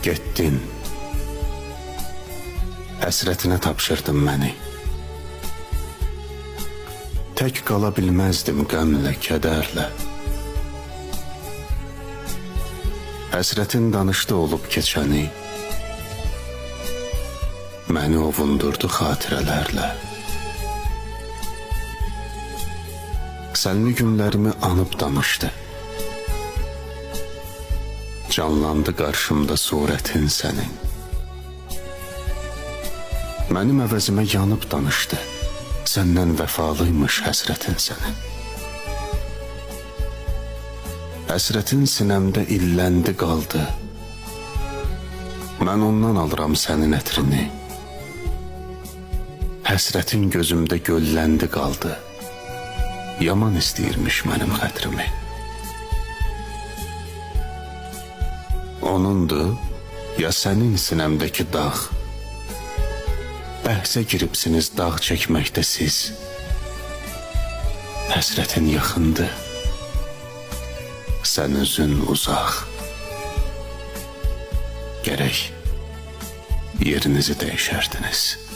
Getdin, həsrətinə tapşırdın məni. Tək qala bilməzdim qəmlə, kədərlə. Həsrətin danışdı olub keçəni, məni ovundurdu xatirələrlə. Sənli günlərimi anıb danışdı, canlandı qarşımda surətin sənin. Mənim əvəzimə yanıb danışdı, səndən vəfalıymış həsrətin sənin. Həsrətin sinəmdə illəndi qaldı, mən ondan alıram sənin ətrini. Həsrətin gözümdə gölləndi qaldı, yaman istəyirmiş mənim xətrimi. Onundur, ya sənin sinəmdəki dağ, bəhsə giribsiniz dağ çəkməkdə siz. Həsrətin yaxındı, sən özün uzaq. Gərək yerinizi dəyişərdiniz.